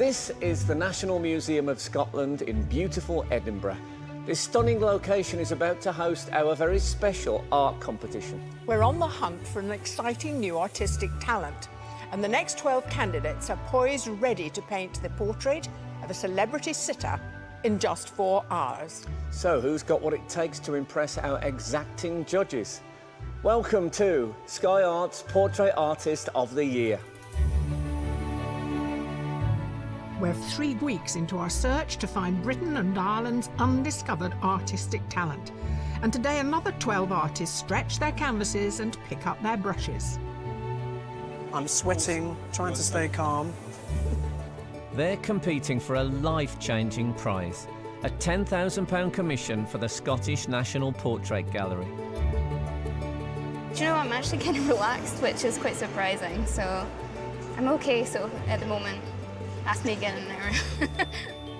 This is the National Museum of Scotland in beautiful Edinburgh. This stunning location is about to host our very special art competition. We're on the hunt for an exciting new artistic talent, and the next 12 candidates are poised ready to paint the portrait of a celebrity sitter in just 4 hours. So who's got what it takes to impress our exacting judges? Welcome to Sky Art's Portrait Artist of the Year. We're 3 weeks into our search to find Britain and Ireland's undiscovered artistic talent. And today another 12 artists stretch their canvases and pick up their brushes. I'm sweating, trying to stay calm. They're competing for a life-changing prize, a £10,000 commission for the Scottish National Portrait Gallery. Do you know, I'm actually kind of relaxed, which is quite surprising, so I'm okay at the moment. That's me getting there.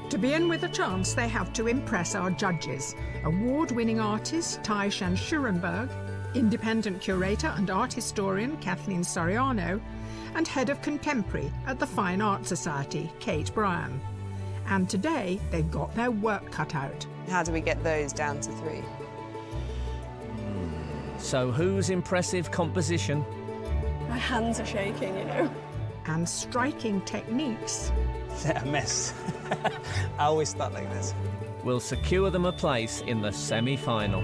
To be in with a chance, they have to impress our judges. Award-winning artist Taishan Schurenberg, independent curator and art historian Kathleen Soriano, and head of contemporary at the Fine Art Society, Kate Bryan. And today, they've got their work cut out. How do we get those down to 3? So whose impressive composition My hands are shaking, you know. And striking techniques Yeah, a mess. I always start like this. will secure them a place in the semi-final?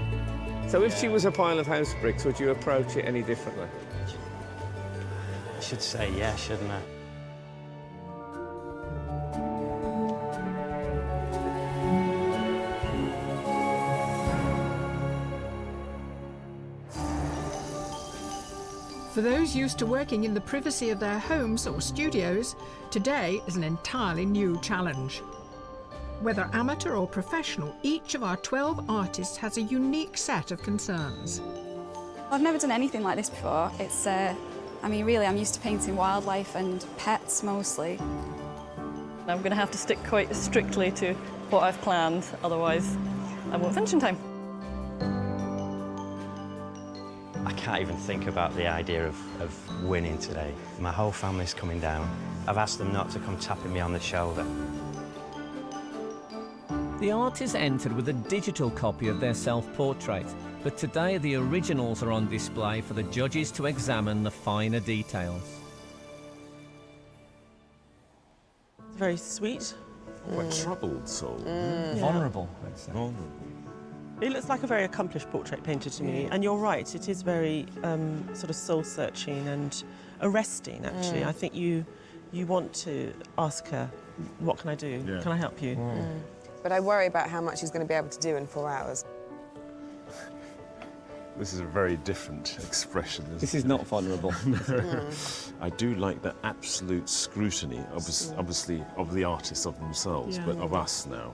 So if she was a pile of house bricks, would you approach it any differently? I should say yeah, shouldn't I? For those used to working in the privacy of their homes or studios, today is an entirely new challenge. Whether amateur or professional, each of our 12 artists has a unique set of concerns. I've never done anything like this before. It's, I mean, really, I'm used to painting wildlife and pets mostly. I'm going to have to stick quite strictly to what I've planned, otherwise I won't finish in time. I can't even think about the idea of winning today. My whole family's coming down. I've asked them not to come tapping me on the shoulder. The artists entered with a digital copy of their self-portrait, but today the originals are on display for the judges to examine the finer details. Very sweet. Quite troubled soul. Vulnerable, let's say. Vulnerable. It looks like a very accomplished portrait painter to me, and you're right, it is very sort of soul-searching and arresting, actually. I think you want to ask her, what can I do? Yeah. Can I help you? But I worry about how much he's going to be able to do in 4 hours. This is a very different expression. This is not vulnerable. I do like the absolute scrutiny, obviously, of the artists of themselves, but of us now.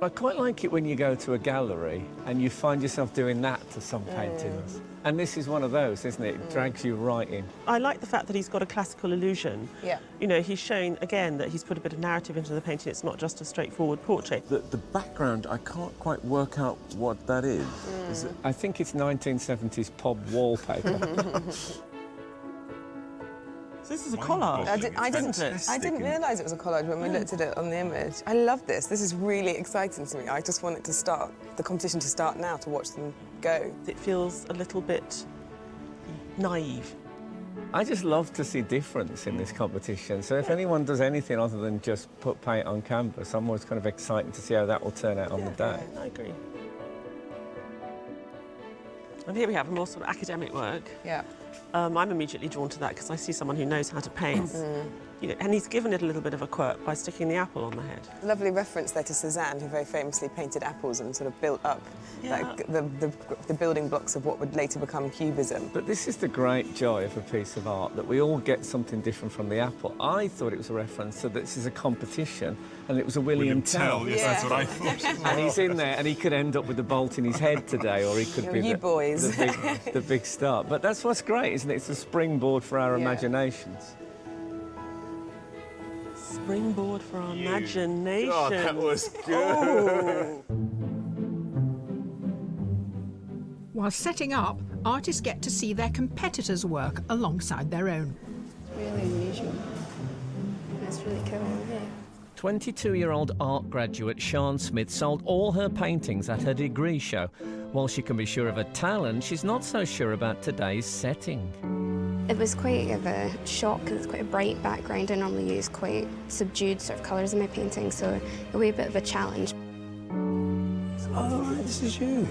I quite like it when you go to a gallery and you find yourself doing that to some paintings. And this is one of those, isn't it? It drags you right in. I like the fact that he's got a classical illusion. Yeah. You know, he's showing, again, that he's put a bit of narrative into the painting. It's not just a straightforward portrait. The background, I can't quite work out what that is. Is it? I think it's 1970s pub wallpaper. So this is a collage. I didn't realise it was a collage when we looked at it on the image. I love this. This is really exciting to me. I just want it to start, the competition to start now, to watch them go. It feels a little bit naive. I just love to see difference in this competition. So if anyone does anything other than just put paint on canvas, I'm always kind of excited to see how that will turn out on the day. Yeah, I agree. And here we have a more sort of academic work. Yeah. I'm immediately drawn to that because I see someone who knows how to paint. You know, and he's given it a little bit of a quirk by sticking the apple on the head. Lovely reference there to Cézanne, who very famously painted apples and sort of built up like, the building blocks of what would later become Cubism. But this is the great joy of a piece of art, that we all get something different from the apple. I thought it was a reference to this is a competition, and it was a William Tell. Yes, that's what I thought. And he's in there, and he could end up with a bolt in his head today, or he could be the big star. But that's what's great, isn't it? It's a springboard for our imaginations. Springboard for our imagination. God, that was good. While setting up, artists get to see their competitors' work alongside their own. really unusual. It's really cool, yeah. 22-year-old art graduate Sian Smith sold all her paintings at her degree show. While she can be sure of her talent, she's not so sure about today's setting. It was quite of a shock because it's quite a bright background. I normally use quite subdued sort of colours in my painting, so a wee bit of a challenge. Oh, right, this is you.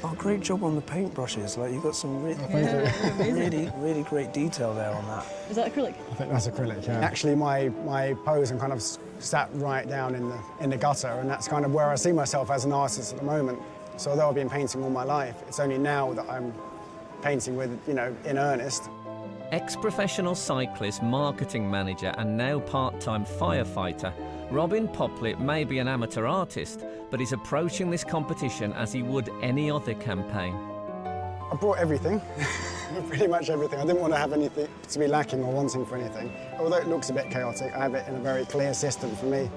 Oh, great job on the paintbrushes. Like, you've got some really great detail there on that. Is that acrylic? I think that's acrylic, yeah. Actually, my pose, I'm kind of sat right down in the gutter, and that's kind of where I see myself as an artist at the moment. So although I've been painting all my life, it's only now that I'm painting with, you know, in earnest. Ex-professional cyclist, marketing manager and now part-time firefighter, Robin Poplett may be an amateur artist, but he's approaching this competition as he would any other campaign. I brought everything, pretty much everything. I didn't want to have anything to be lacking or wanting for anything. Although it looks a bit chaotic, I have it in a very clear system for me.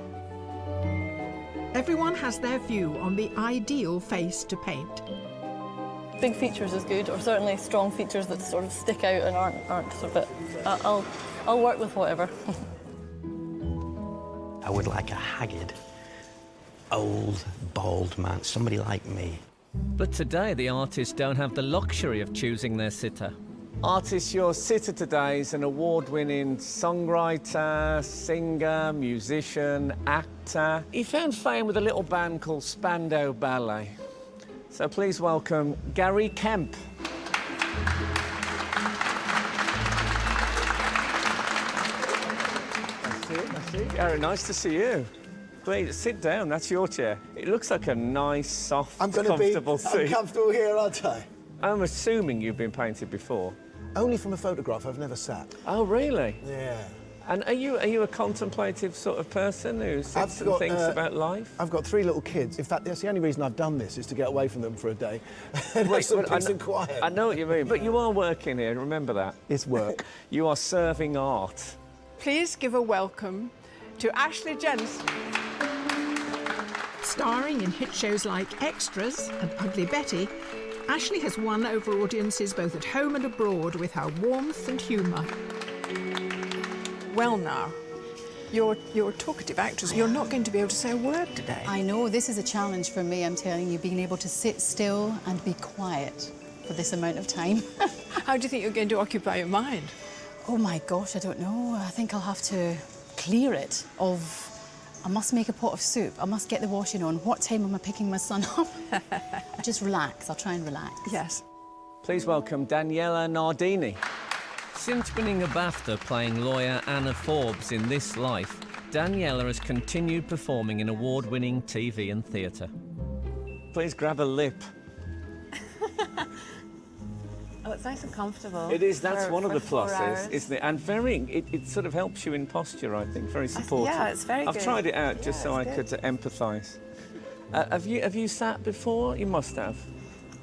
Everyone has their view on the ideal face to paint. Big features is good, or certainly strong features that sort of stick out and aren't sort of it. I'll work with whatever. I would like a haggard, old, bald man, somebody like me. But today the artists don't have the luxury of choosing their sitter. Artist, your sitter today is an award-winning songwriter, singer, musician, actor. He found fame with a little band called Spandau Ballet. So please welcome Gary Kemp. That's it. Gary, nice to see you. Please, sit down, that's your chair. It looks like a nice, soft, comfortable seat. I'm comfortable here, aren't I? I'm assuming you've been painted before. Only from a photograph, I've never sat. Oh, really? Yeah. And are you a contemplative sort of person who sits and thinks about life? I've got 3 little kids. In fact, that's the only reason I've done this, is to get away from them for a day. And have some peace and quiet. I know what you mean, but you are working here, remember that? It's work. You are serving art. Please give a welcome to Ashley Jensen. Starring in hit shows like Extras and Ugly Betty, Ashley has won over audiences both at home and abroad with her warmth and humour. Well now, you're a talkative actress. You're not going to be able to say a word today. I know, this is a challenge for me, I'm telling you, being able to sit still and be quiet for this amount of time. How do you think you're going to occupy your mind? Oh my gosh, I don't know. I think I'll have to clear it of... I must make a pot of soup. I must get the washing on. What time am I picking my son up? Just relax. I'll try and relax. Yes. Please welcome Daniela Nardini. Since winning a BAFTA playing lawyer Anna Forbes in This Life, Daniela has continued performing in award-winning TV and theatre. Please grab a lip. Oh, it's nice and comfortable. It is, that's one of the pluses, isn't it? And it sort of helps you in posture, I think, very supportive. Yeah, it's very good. I've tried it out just so I could empathise. Have you sat before? You must have.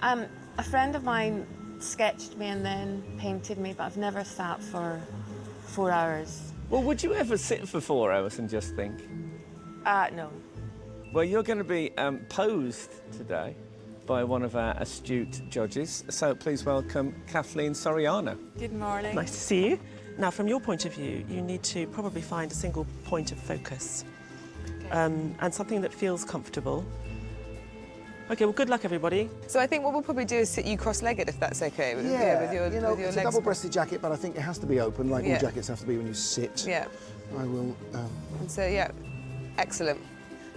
A friend of mine sketched me and then painted me, but I've never sat for 4 hours. Well, would you ever sit for 4 hours and just think? No. Well, you're going to be posed today by one of our astute judges. So please welcome Kathleen Soriano. Good morning. Nice to see you. Now, from your point of view, you need to probably find a single point of focus, and something that feels comfortable. Okay, well, good luck, everybody. So I think what we'll probably do is sit you cross-legged, if that's okay. With your it's legs. a double-breasted jacket, but I think it has to be open, like all jackets have to be when you sit. Yeah. I will... And so, yeah, excellent.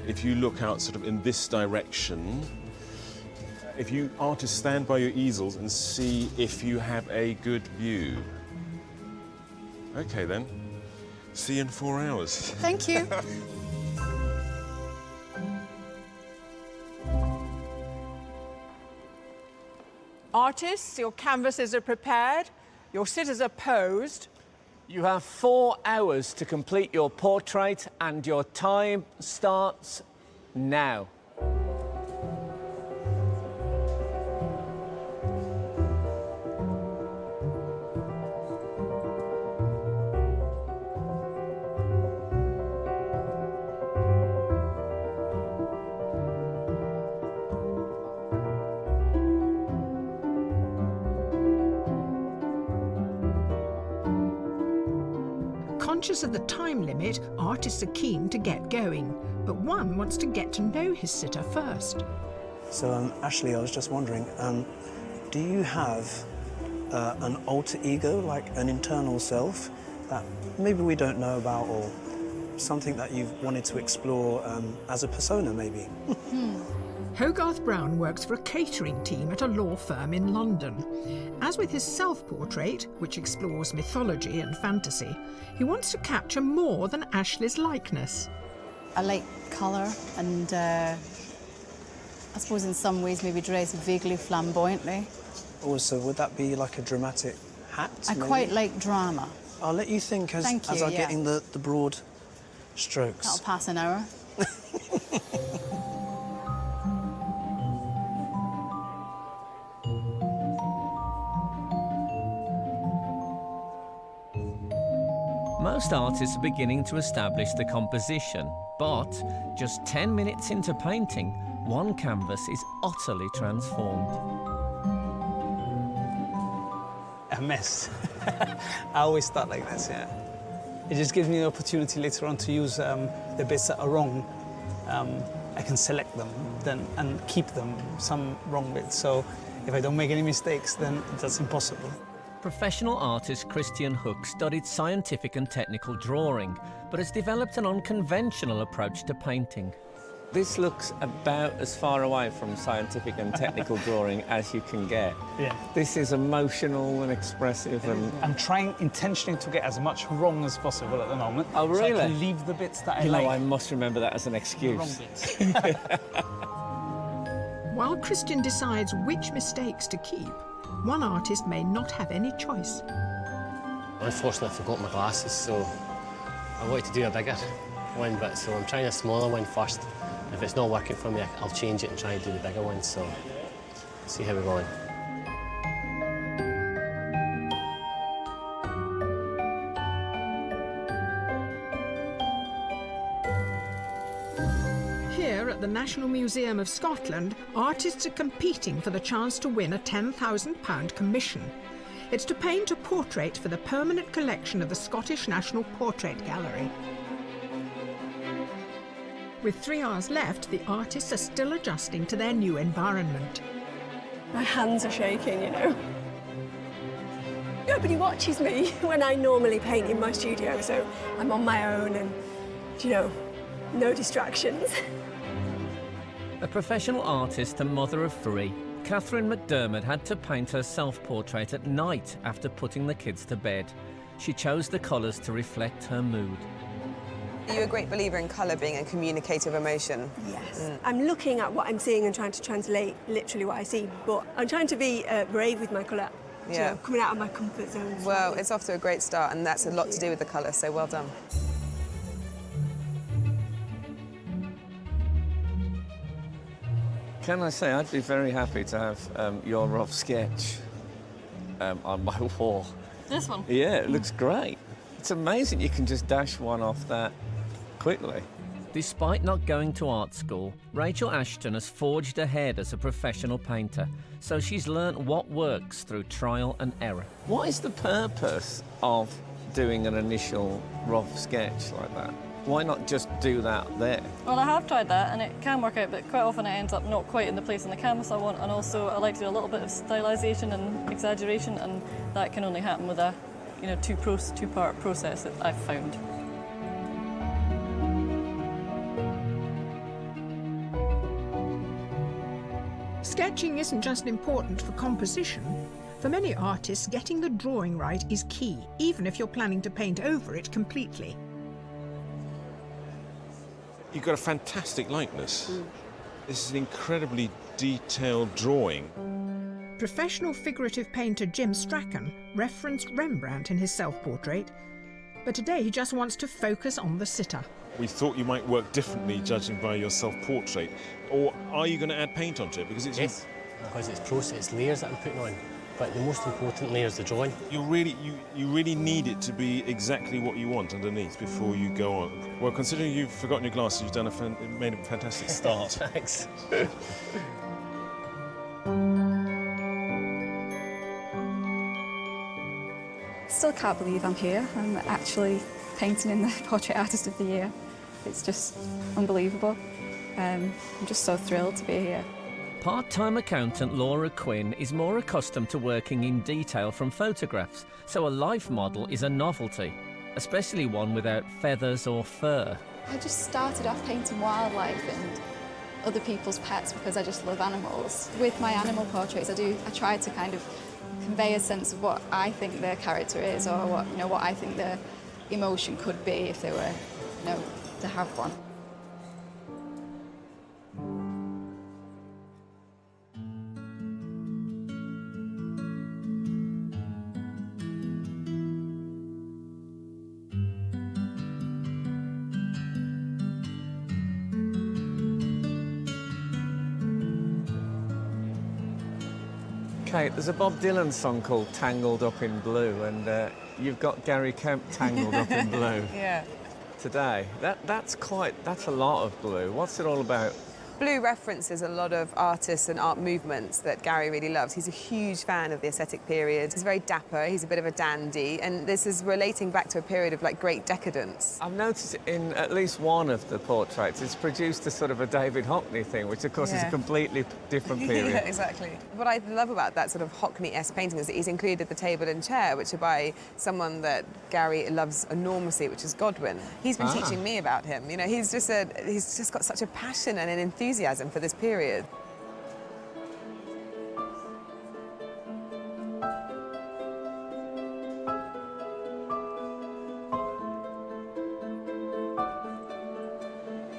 If you look out sort of in this direction, if you are to stand by your easels and see if you have a good view. Okay, then. See you in 4 hours. Thank you. Artists, your canvases are prepared, your sitters are posed. You have 4 hours to complete your portrait and your time starts now. Conscious of the time limit, artists are keen to get going, but one wants to get to know his sitter first. So, Ashley, I was just wondering, do you have an alter ego, like an internal self, that maybe we don't know about, or something that you've wanted to explore as a persona, maybe? Hogarth Brown works for a catering team at a law firm in London. As with his self-portrait, which explores mythology and fantasy, he wants to capture more than Ashley's likeness. I like colour and I suppose in some ways maybe dress vaguely flamboyantly. Oh, so would that be like a dramatic hat? I maybe? quite like drama. I'll let you think as Thank you, I'm yeah. getting the broad strokes. That'll pass an hour. Most artists are beginning to establish the composition, but just 10 minutes into painting, one canvas is utterly transformed. A mess. I always start like this, yeah. It just gives me the opportunity later on to use the bits that are wrong. I can select them then and keep them, some wrong bits. So if I don't make any mistakes, then that's impossible. Professional artist Christian Hook studied scientific and technical drawing, but has developed an unconventional approach to painting. This looks about as far away from scientific and technical drawing as you can get. Yeah. This is emotional and expressive and... I'm trying intentionally to get as much wrong as possible at the moment. Oh, really? So I can leave the bits that I You like. know, I must remember that as an The excuse. wrong bits. While Christian decides which mistakes to keep, one artist may not have any choice. Unfortunately, I forgot my glasses, so I wanted to do a bigger one, but so I'm trying a smaller one first. If it's not working for me, I'll change it and try and do the bigger one, so see how we're going. Here at the National Museum of Scotland, artists are competing for the chance to win a £10,000 commission. It's to paint a portrait for the permanent collection of the Scottish National Portrait Gallery. With 3 hours left, the artists are still adjusting to their new environment. My hands are shaking, you know. Nobody watches me when I normally paint in my studio, so I'm on my own and, you know, no distractions. A professional artist and mother of 3, Catherine McDermott had to paint her self-portrait at night after putting the kids to bed. She chose the colours to reflect her mood. Are you a great believer in colour being a communicative emotion? Yes. I'm looking at what I'm seeing and trying to translate literally what I see, but I'm trying to be brave with my colour. Yeah. You know, coming out of my comfort zone. Well, it's off to a great start, and that's a lot to do with the colour, so well done. Can I say, I'd be very happy to have your rough sketch on my wall. This one? Yeah, it looks great. It's amazing you can just dash one off that quickly. Despite not going to art school, Rachel Ashton has forged ahead as a professional painter, so she's learnt what works through trial and error. What is the purpose of doing an initial rough sketch like that? Why not just do that there? Well, I have tried that and it can work out, but quite often it ends up not quite in the place on the canvas I want, and also I like to do a little bit of stylisation and exaggeration, and that can only happen with a two-part process that I've found. Sketching isn't just important for composition. For many artists, getting the drawing right is key, even if you're planning to paint over it completely. You've got a fantastic likeness. This is an incredibly detailed drawing. Professional figurative painter Jim Strachan referenced Rembrandt in his self-portrait, but today he just wants to focus on the sitter. We thought you might work differently judging by your self-portrait. Or are you going to add paint onto it? Because it's... Yes, because it's process, layers that I'm putting on. But the most important layer is the drawing. You really need it to be exactly what you want underneath before you go on. Well, considering you've forgotten your glasses, you've done made a fantastic start. Thanks. Still can't believe I'm here. I'm actually painting in the Portrait Artist of the Year. It's just unbelievable. I'm just so thrilled to be here. Part-time accountant Laura Quinn is more accustomed to working in detail from photographs, so a life model is a novelty, especially one without feathers or fur. I just started off painting wildlife and other people's pets because I just love animals. With my animal portraits, I try to kind of convey a sense of what I think their character is, or what I think their emotion could be if they were, to have one. Kate, there's a Bob Dylan song called Tangled Up in Blue, and you've got Gary Kemp tangled up in blue. Yeah. Today. That's a lot of blue. What's it all about? Blue references a lot of artists and art movements that Gary really loves. He's a huge fan of the aesthetic period. He's very dapper, he's a bit of a dandy, and this is relating back to a period of great decadence. I've noticed in at least one of the portraits, it's produced a sort of a David Hockney thing, which of course is a completely different period. Yeah, exactly. What I love about that sort of Hockney-esque painting is that he's included the table and chair, which are by someone that Gary loves enormously, which is Godwin. He's been teaching me about him. He's just got such a passion and an enthusiasm for this period.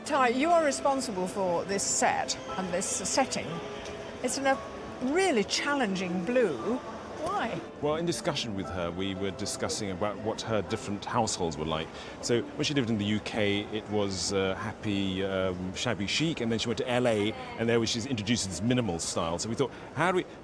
Ty, you are responsible for this set and this setting. It's in a really challenging blue. Why? Well, in discussion with her, we were discussing about what her different households were like. So when she lived in the UK, it was happy, shabby chic, and then she went to LA, and there she's introduced this minimal style. So we thought,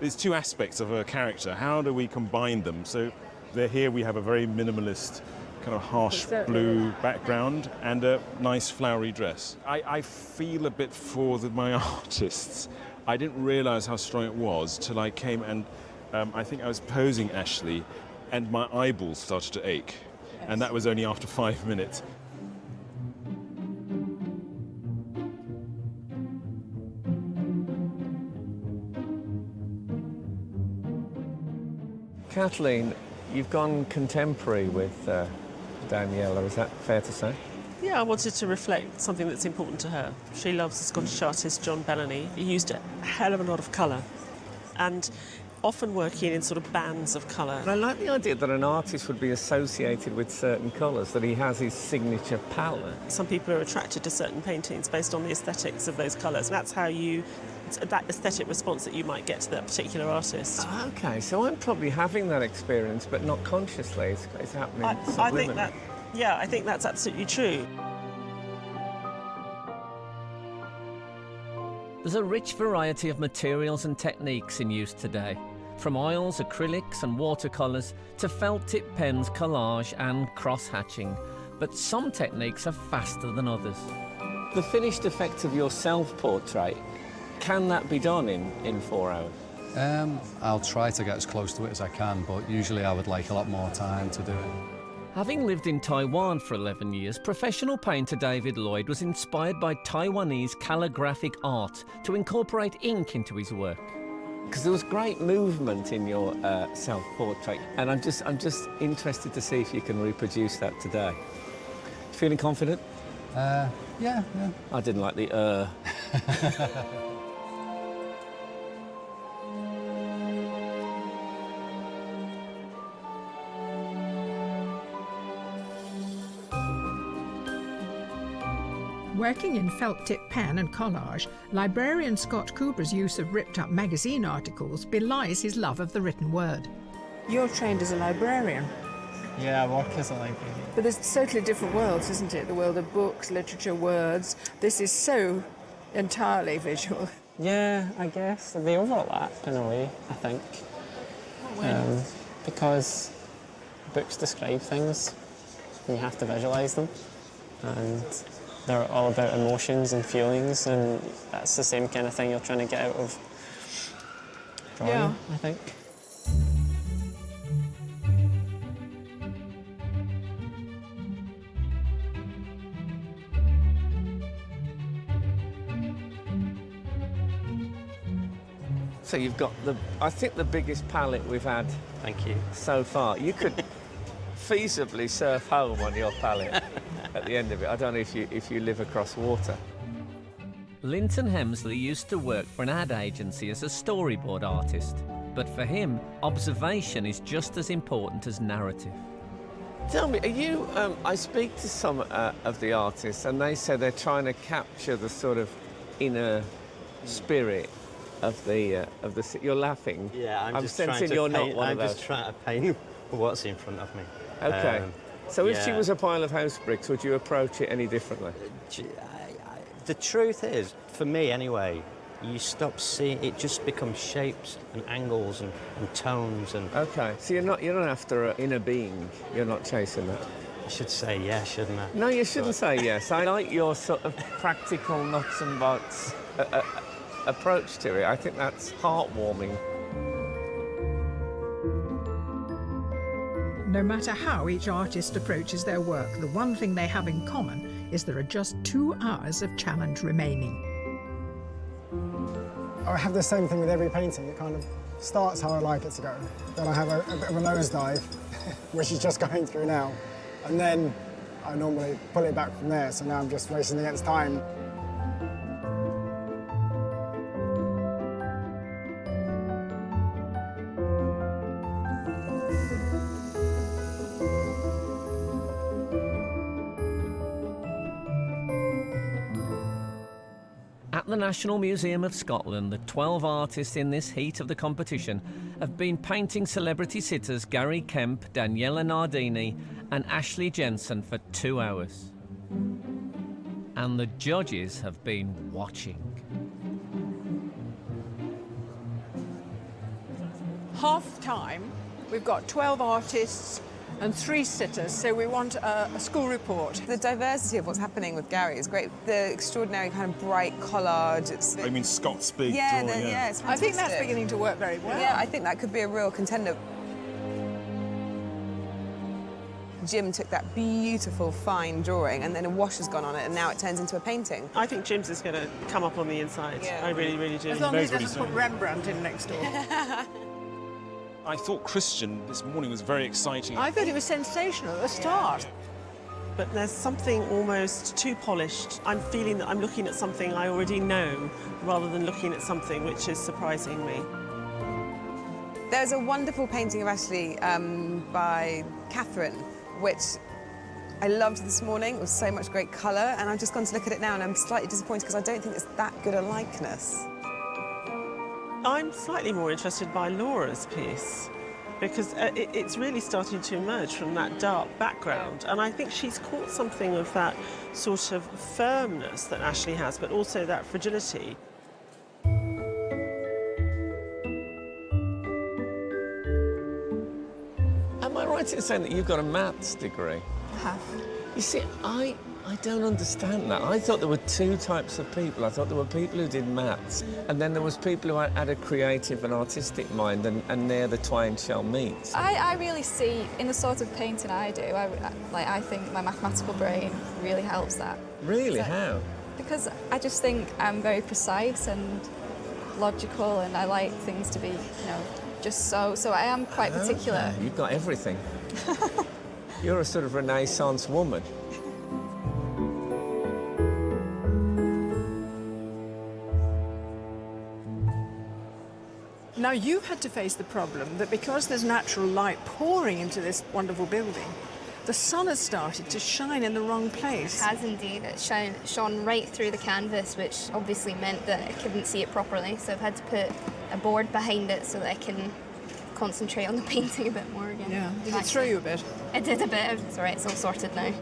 there's two aspects of her character, how do we combine them? So here we have a very minimalist, kind of harsh blue background and a nice flowery dress. I feel a bit for my artists. I didn't realise how strong it was till I came and I think I was posing Ashley and my eyeballs started to ache. Yes. And that was only after 5 minutes. Kathleen, you've gone contemporary with Daniela, is that fair to say? Yeah, I wanted to reflect something that's important to her. She loves the Scottish artist John Bellamy. He used a hell of a lot of colour, and often working in sort of bands of colour. And I like the idea that an artist would be associated with certain colours, that he has his signature palette. Some people are attracted to certain paintings based on the aesthetics of those colours. That's how that aesthetic response that you might get to that particular artist. OK, so I'm probably having that experience, but not consciously. It's happening subliminally. I think that's absolutely true. There's a rich variety of materials and techniques in use today, from oils, acrylics and watercolours to felt tip pens, collage and cross-hatching. But some techniques are faster than others. The finished effect of your self-portrait, can that be done in 4 hours? I'll try to get as close to it as I can, but usually I would like a lot more time to do it. Having lived in Taiwan for 11 years, professional painter David Lloyd was inspired by Taiwanese calligraphic art to incorporate ink into his work. Because there was great movement in your self-portrait, and I'm just interested to see if you can reproduce that today. Feeling confident? Yeah. I didn't like the Working in felt-tip pen and collage, librarian Scott Cooper's use of ripped-up magazine articles belies his love of the written word. You're trained as a librarian. Yeah, I work as a librarian. But there's totally different worlds, isn't it? The world of books, literature, words. This is so entirely visual. Yeah, I guess. They overlap in a way, I think. Because books describe things, and you have to visualise them. And they're all about emotions and feelings, and that's the same kind of thing you're trying to get out of drawing, I think. also you've got I think the biggest palette we've had. Thank you. So far. You could feasibly surf home on your palette at the end of it. I don't know if you live across water. Linton Hemsley used to work for an ad agency as a storyboard artist, but for him, observation is just as important as narrative. Tell me, are you? I speak to some of the artists, and they say they're trying to capture the sort of inner spirit of the. You're laughing. Yeah, I'm just sensing trying to you're paint, not one I'm of those. just trying to paint what's in front of me. Okay. So if she yeah. was a pile of house bricks, would you approach it any differently? The truth is, for me anyway, you stop seeing it. Just becomes shapes and angles and tones and. Okay. So you're not after an inner being. You're not chasing that. I should say yes, shouldn't I? No, you shouldn't say yes. I like your sort of practical nuts and bolts approach to it. I think that's heartwarming. No matter how each artist approaches their work, the one thing they have in common is there are just 2 hours of challenge remaining. I have the same thing with every painting. It kind of starts how I like it to go. Then I have a bit of a nosedive, which is just going through now. And then I normally pull it back from there, so now I'm just racing against time. At the National Museum of Scotland, the 12 artists in this heat of the competition have been painting celebrity sitters Gary Kemp, Daniela Nardini and Ashley Jensen for 2 hours. And the judges have been watching. Half time, we've got 12 artists and 3 sitters, so we want a school report. The diversity of what's happening with Gary is great. The extraordinary kind of bright collage. I mean, Scott's big yeah, drawing, yeah, it's fantastic. I think that's beginning to work very well. Yeah, I think that could be a real contender. Jim took that beautiful, fine drawing and then a wash has gone on it and now it turns into a painting. I think Jim's is going to come up on the inside. Yeah. I really, really do. As long as he doesn't put Rembrandt in next door. I thought Christian this morning was very exciting. I thought it was sensational at the start. But there's something almost too polished. I'm feeling that I'm looking at something I already know rather than looking at something which is surprising me. There's a wonderful painting of Ashley by Catherine, which I loved this morning. It was so much great colour, and I've just gone to look at it now and I'm slightly disappointed because I don't think it's that good a likeness. I'm slightly more interested by Laura's piece because it's really starting to emerge from that dark background, and I think she's caught something of that sort of firmness that Ashley has, but also that fragility. Am I right in saying that you've got a maths degree? I have. You see, I don't understand that. I thought there were 2 types of people. I thought there were people who did maths, and then there was people who had a creative and artistic mind, and there the twain shall meet. I really see, in the sort of painting I do, I think my mathematical brain really helps that. Really? How? Because I just think I'm very precise and logical, and I like things to be, just so I am quite particular. Okay. You've got everything. You're a sort of Renaissance woman. Now, you've had to face the problem that because there's natural light pouring into this wonderful building, the sun has started to shine in the wrong place. It has indeed. It shone right through the canvas, which obviously meant that I couldn't see it properly. So I've had to put a board behind it so that I can concentrate on the painting a bit more again. Yeah. Did it throw you a bit? It did a bit. It's all right. It's all sorted now.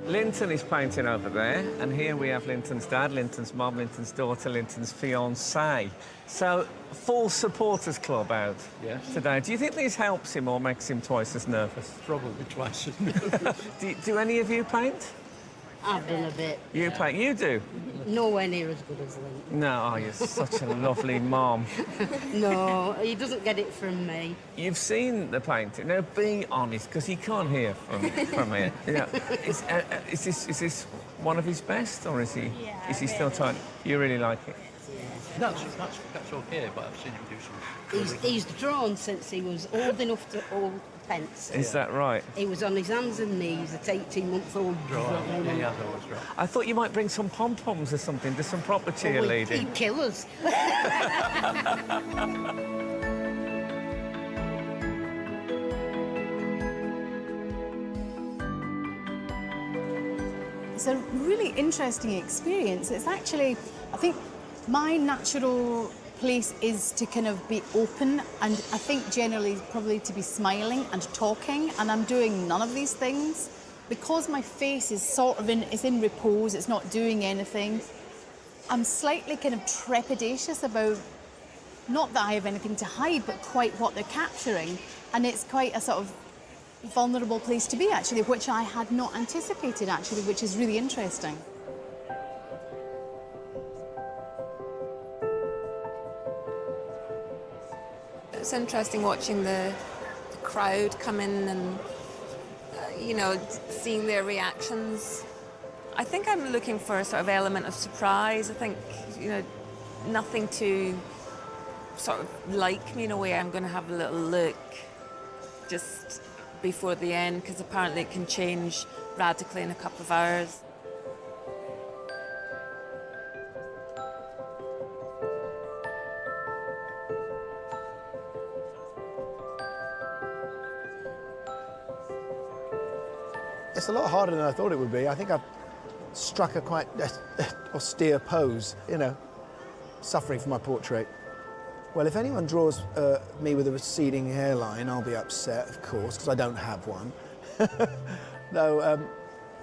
Linton is painting over there, and here we have Linton's dad, Linton's mum, Linton's daughter, Linton's fiancée. So, full supporters club out today. Do you think this helps him or makes him twice as nervous? Probably twice as nervous. do any of you paint? I've done a bit. You paint? You do? Nowhere near as good as Lynn. No, you're such a lovely mom. No, he doesn't get it from me. You've seen the painting. Now, be honest, because he can't hear from here. Is this one of his best, or is he still trying? You really like it? That's okay, but I've seen him do some... He's drawn since he was old enough to hold pence. Is that right? He was on his hands and knees at 18-month-old. I thought you might bring some pom-poms or something, do some proper cheerleading. He'd kill us. It's a really interesting experience. It's actually, I think, my natural place is to kind of be open, and I think generally probably to be smiling and talking, and I'm doing none of these things. Because my face is sort of in repose, it's not doing anything, I'm slightly kind of trepidatious about, not that I have anything to hide, but quite what they're capturing. And it's quite a sort of vulnerable place to be, actually, which I had not anticipated, actually, which is really interesting. It's interesting watching the crowd come in and, you know, seeing their reactions. I think I'm looking for a sort of element of surprise. I think, you know, nothing to sort of like me in a way. I'm going to have a little look just before the end, because apparently it can change radically in a couple of hours. It's a lot harder than I thought it would be. I think I've struck a quite austere pose, you know, suffering for my portrait. Well, if anyone draws me with a receding hairline, I'll be upset, of course, because I don't have one. No,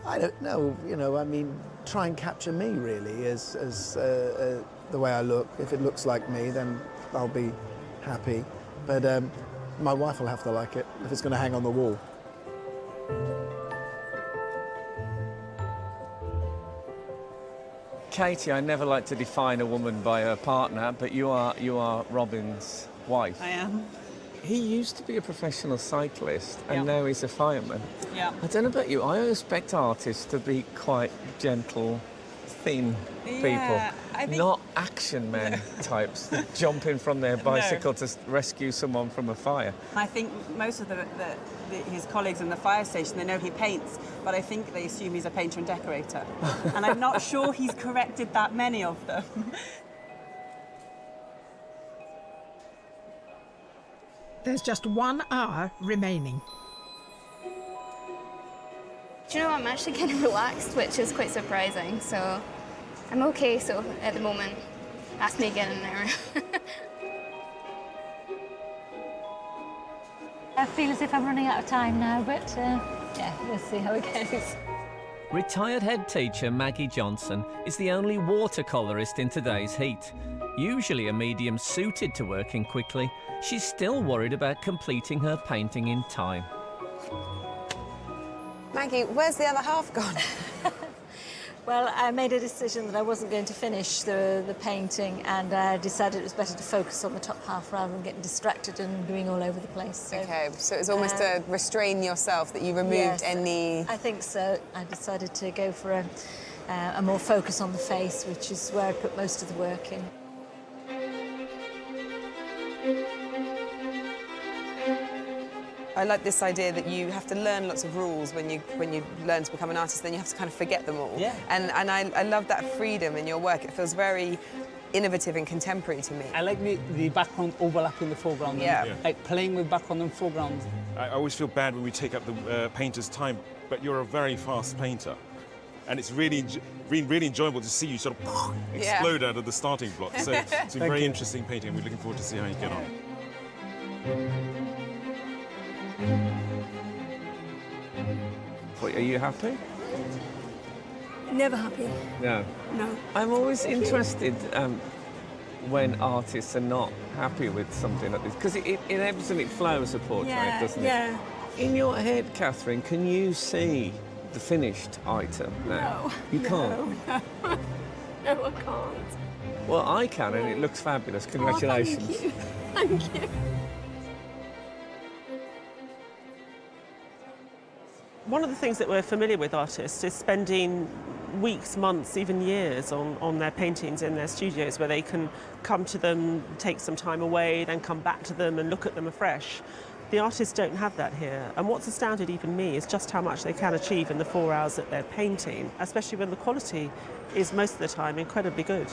I don't know, you know, I mean, try and capture me, really, as the way I look. If it looks like me, then I'll be happy. But my wife will have to like it if it's going to hang on the wall. Katie, I never like to define a woman by her partner, but you are Robin's wife. I am. He used to be a professional cyclist, and now he's a fireman. Yeah. I don't know about you, I expect artists to be quite gentle, thin people, not action men types that jump in from their bicycle to rescue someone from a fire. I think most of his colleagues in the fire station, they know he paints, but I think they assume he's a painter and decorator. And I'm not sure he's corrected that many of them. There's just 1 hour remaining. Do you know, I'm actually kind of relaxed, which is quite surprising, so I'm okay so at the moment. Ask me again in an hour. I feel as if I'm running out of time now, but yeah, we'll see how it goes. Retired head teacher Maggie Johnson is the only watercolourist in today's heat. Usually a medium suited to working quickly, she's still worried about completing her painting in time. Maggie, where's the other half gone? Well, I made a decision that I wasn't going to finish the painting, and I decided it was better to focus on the top half rather than getting distracted and going all over the place. So, okay, so it's almost to restrain yourself that you removed any... I think so. I decided to go for a more focus on the face, which is where I put most of the work in. I like this idea that you have to learn lots of rules when you learn to become an artist, then you have to kind of forget them all. Yeah. And I love that freedom in your work. It feels very innovative and contemporary to me. I like the background overlapping the foreground. Yeah. Like playing with background and foreground. I always feel bad when we take up the painter's time, but you're a very fast painter. And it's really enjoyable to see you sort of explode out of the starting block. So it's a very interesting painting. We're looking forward to see how you get on. Are you happy? Never happy. No. No. I'm always interested when artists are not happy with something like this, because it ebbs and it flows, a portrait, doesn't it? Yeah. In your head, Catherine, can you see the finished item now? No. You can't? No, I can't. Well, I can, and it looks fabulous. Congratulations. Oh, thank you. Thank you. One of the things that we're familiar with artists is spending weeks, months, even years on their paintings in their studios, where they can come to them, take some time away, then come back to them and look at them afresh. The artists don't have that here, and what's astounded even me is just how much they can achieve in the 4 hours that they're painting, especially when the quality is most of the time incredibly good.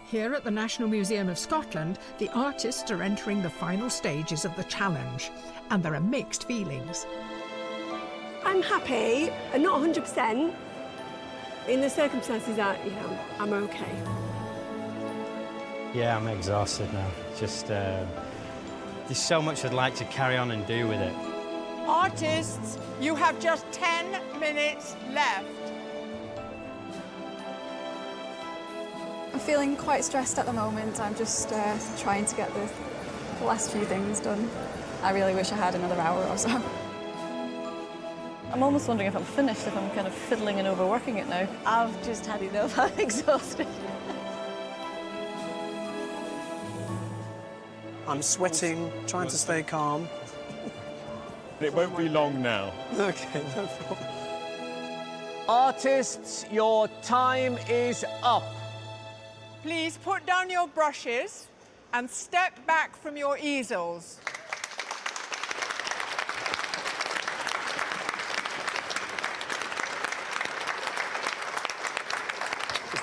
Here at the National Museum of Scotland, the artists are entering the final stages of the challenge, and there are mixed feelings. I'm happy, and not 100%. In the circumstances that, I'm okay. Yeah, I'm exhausted now. Just, there's so much I'd like to carry on and do with it. Artists, you have just 10 minutes left. I'm feeling quite stressed at the moment. I'm just trying to get the last few things done. I really wish I had another hour or so. I'm almost wondering if I'm finished, if I'm kind of fiddling and overworking it now. I've just had enough. I'm exhausted. I'm sweating, trying to stay calm. It won't be long now. Okay, no problem. Artists, your time is up. Please put down your brushes and step back from your easels.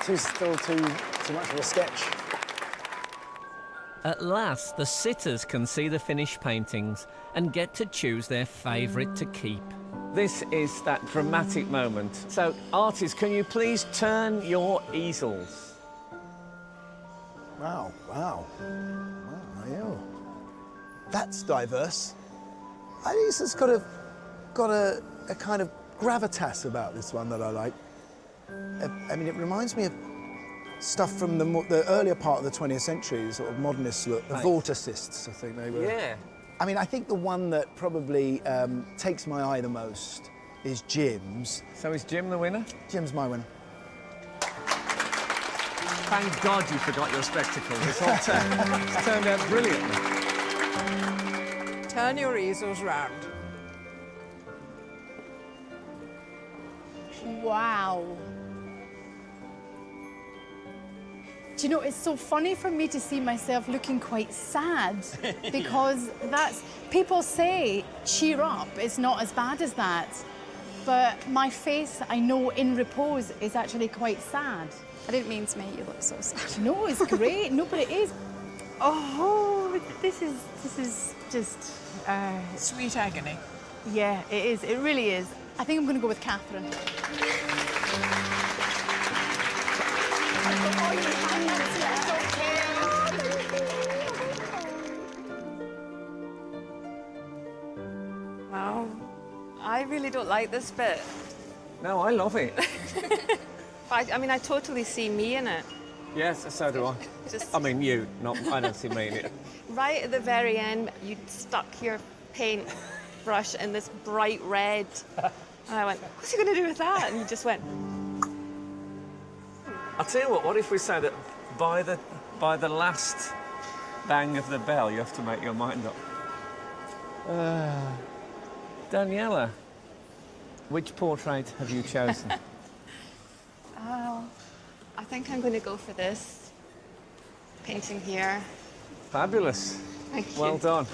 It's still too much of a sketch. At last, the sitters can see the finished paintings and get to choose their favourite to keep. This is that dramatic moment. So, artists, can you please turn your easels? Wow, wow. Wow, that's diverse. I think this has got a kind of gravitas about this one that I like. I mean, it reminds me of stuff from the earlier part of the 20th century, sort of modernist look. The Vorticists, I think they were. Yeah. I mean, I think the one that probably takes my eye the most is Jim's. So is Jim the winner? Jim's my winner. Thank God you forgot your spectacles. It's all turned out brilliantly. Turn your easels round. Wow. Do you know, it's so funny for me to see myself looking quite sad because people say, cheer up, it's not as bad as that. But my face, I know, in repose is actually quite sad. I didn't mean to make you look so sad. No, it's great. No, but it is. Oh, this is just... Sweet agony. Yeah, it is. It really is. I think I'm going to go with Catherine. Wow. I really don't like this bit. No, I love it. But I mean, I totally see me in it. Yes, so do I. I mean, you, not, I don't see me in it. Right at the very end, you stuck your paint brush in this bright red. And I went, what's he going to do with that? And you just went... I'll tell you what if we say that by the last bang of the bell, you have to make your mind up. Daniela, which portrait have you chosen? I think I'm going to go for this painting here. Fabulous. Thank you. Well done.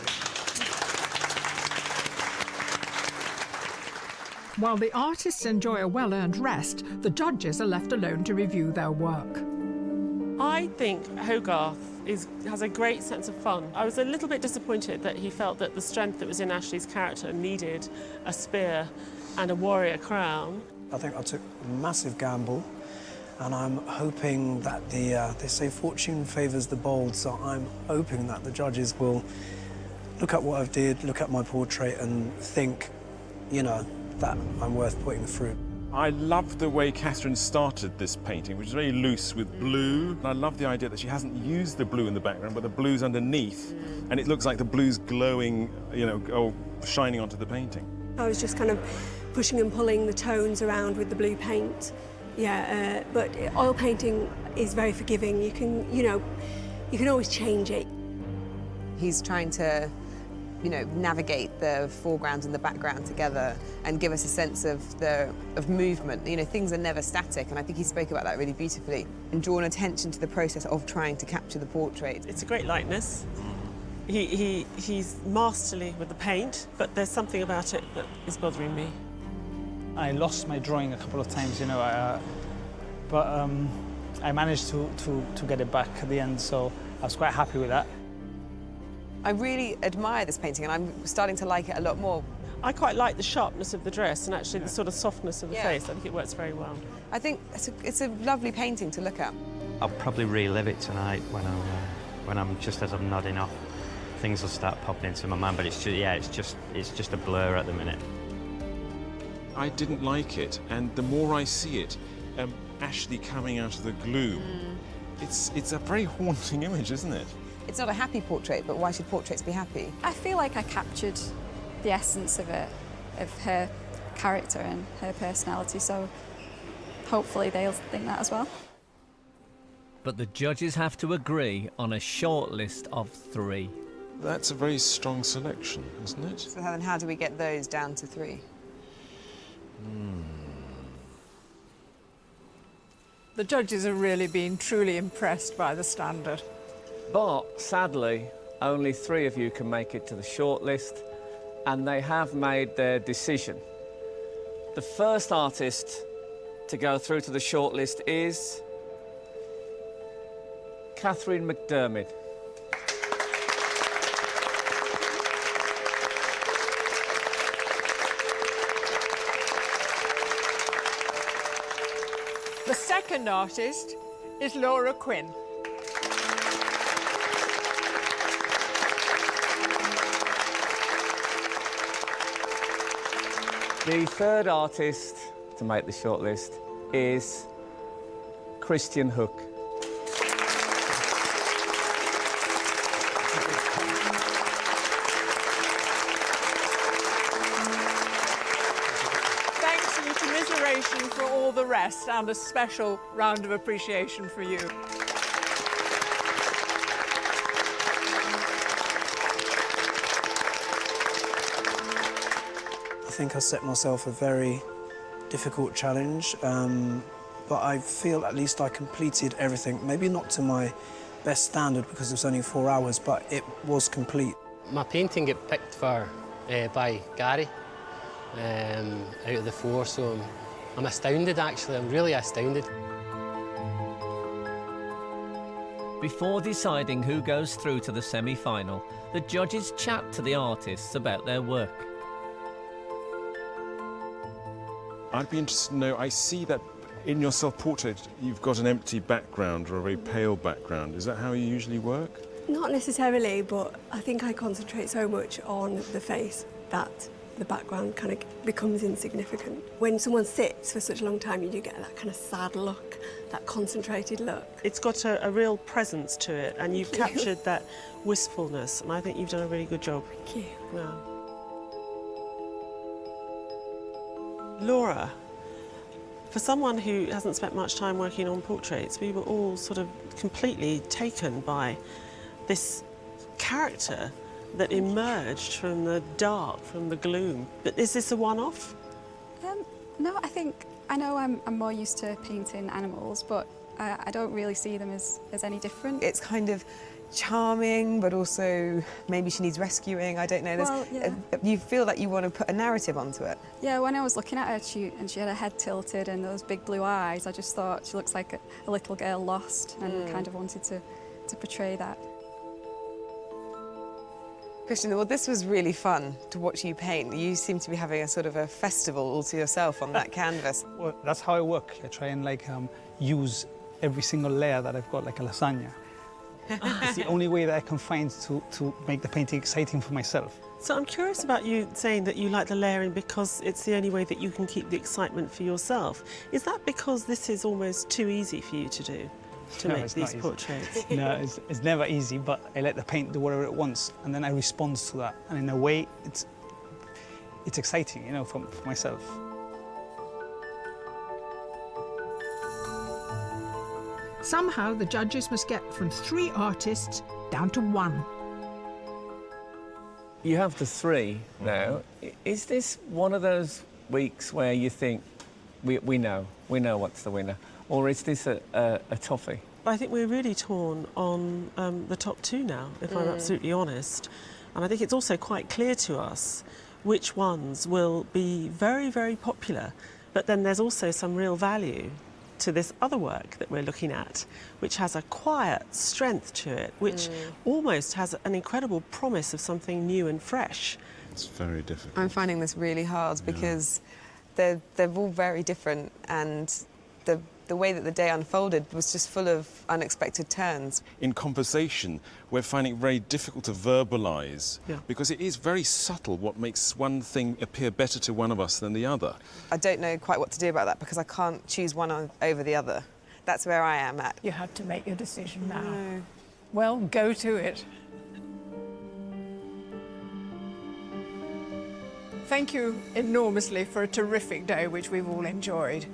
While the artists enjoy a well-earned rest, the judges are left alone to review their work. I think Hogarth has a great sense of fun. I was a little bit disappointed that he felt that the strength that was in Ashley's character needed a spear and a warrior crown. I think I took a massive gamble, and I'm hoping that they say fortune favours the bold, so I'm hoping that the judges will look at what I've did, look at my portrait and think, that I'm worth putting through. I love the way Catherine started this painting, which is very loose with blue. And I love the idea that she hasn't used the blue in the background, but the blue's underneath. And it looks like the blue's glowing, shining onto the painting. I was just kind of pushing and pulling the tones around with the blue paint, Yeah, but oil painting is very forgiving. You can, you can always change it. He's trying to, navigate the foreground and the background together and give us a sense of movement. Things are never static, and I think he spoke about that really beautifully and drawn attention to the process of trying to capture the portrait. It's a great likeness. He's masterly with the paint, but there's something about it that is bothering me. I lost my drawing a couple of times, but I managed to get it back at the end, so I was quite happy with that. I really admire this painting, and I'm starting to like it a lot more. I quite like the sharpness of the dress and actually the sort of softness of the face. I think it works very well. I think it's a lovely painting to look at. I'll probably relive it tonight when I'm just as I'm nodding off. Things will start popping into my mind, but it's just a blur at the minute. I didn't like it, and the more I see it, Ashley coming out of the gloom, it's a very haunting image, isn't it? It's not a happy portrait, but why should portraits be happy? I feel like I captured the essence of it, of her character and her personality, so hopefully they'll think that as well. But the judges have to agree on a short list of 3. That's a very strong selection, isn't it? So then how do we get those down to 3? The judges have really been truly impressed by the standard. But, sadly, only 3 of you can make it to the shortlist, and they have made their decision. The first artist to go through to the shortlist is Catherine McDermott. The second artist is Laura Quinn. The third artist to make the shortlist is Christian Hook. Thanks and commiseration for all the rest, and a special round of appreciation for you. I think I set myself a very difficult challenge, but I feel at least I completed everything. Maybe not to my best standard because it was only 4 hours, but it was complete. My painting got picked for by Gary out of the 4, so I'm astounded actually, I'm really astounded. Before deciding who goes through to the semi-final, the judges chat to the artists about their work. I'd be interested to know, I see that in your self-portrait you've got an empty background or a very pale background. Is that how you usually work? Not necessarily, but I think I concentrate so much on the face that the background kind of becomes insignificant. When someone sits for such a long time, you do get that kind of sad look, that concentrated look. It's got a real presence to it, and you've captured that wistfulness, and I think you've done a really good job. Thank you. Yeah. Laura, for someone who hasn't spent much time working on portraits, we were all sort of completely taken by this character that emerged from the dark, from the gloom. But is this a one-off? No, I know I'm more used to painting animals, but I don't really see them as any different. It's kind of charming, but also maybe she needs rescuing. I don't know. Well, yeah. You feel like you want to put a narrative onto it. Yeah, when I was looking at her, she had her head tilted and those big blue eyes, I just thought she looks like a little girl lost, and kind of wanted to portray that. Christian, well, this was really fun to watch you paint. You seem to be having a sort of a festival all to yourself on that canvas. Well, that's how I work. I try and use every single layer that I've got like a lasagna. It's the only way that I can find to make the painting exciting for myself. So I'm curious about you saying that you like the layering because it's the only way that you can keep the excitement for yourself. Is that because this is almost too easy for you to do, to make these portraits? No, it's never easy, but I let the paint do whatever it wants, and then I respond to that. And in a way, it's exciting, for myself. Somehow the judges must get from 3 artists down to 1. You have the 3 now. Is this one of those weeks where you think, we know what's the winner? Or is this a toughie? I think we're really torn on the top 2 now, if I'm absolutely honest. And I think it's also quite clear to us which ones will be very, very popular. But then there's also some real value to this other work that we're looking at, which has a quiet strength to it, which almost has an incredible promise of something new and fresh. It's very difficult. I'm finding this really hard because they're all very different, and the way that the day unfolded was just full of unexpected turns. In conversation, we're finding it very difficult to verbalise because it is very subtle what makes one thing appear better to one of us than the other. I don't know quite what to do about that because I can't choose one over the other. That's where I am at. You have to make your decision now. No. Well, go to it. Thank you enormously for a terrific day, which we've all enjoyed.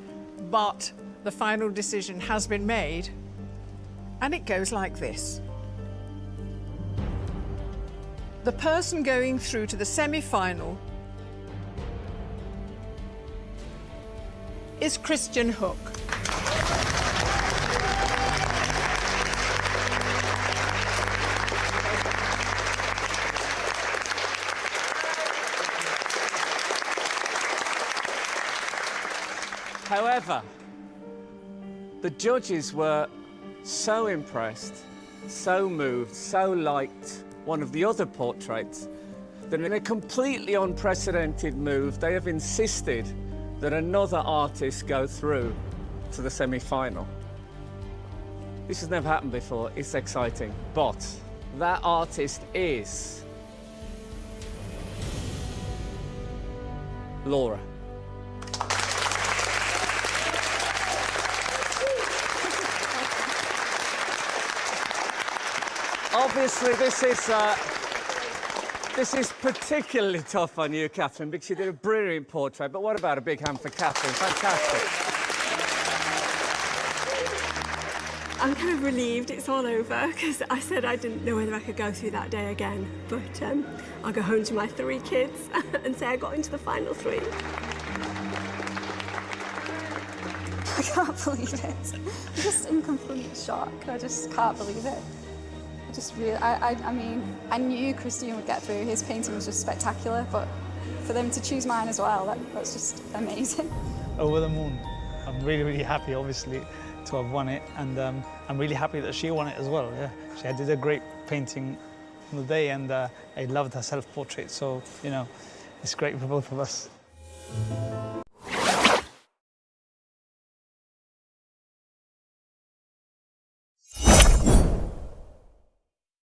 But the final decision has been made, and it goes like this. The person going through to the semi-final is Christian Hook. However, the judges were so impressed, so moved, so liked one of the other portraits that in a completely unprecedented move, they have insisted that another artist go through to the semi-final. This has never happened before. It's exciting. But that artist is Laura. Obviously, this is particularly tough on you, Catherine, because you did a brilliant portrait. But what about a big hand for Catherine? Fantastic. I'm kind of relieved it's all over because I said I didn't know whether I could go through that day again. But I'll go home to my 3 kids and say I got into the final 3. I can't believe it. I'm just in complete shock. I just can't believe it. I mean, I knew Christian would get through. His painting was just spectacular, but for them to choose mine as well, that's just amazing. Over the moon. I'm really, really happy, obviously, to have won it, and I'm really happy that she won it as well. Yeah, she did a great painting on the day, and I loved her self-portrait. So, you know, it's great for both of us.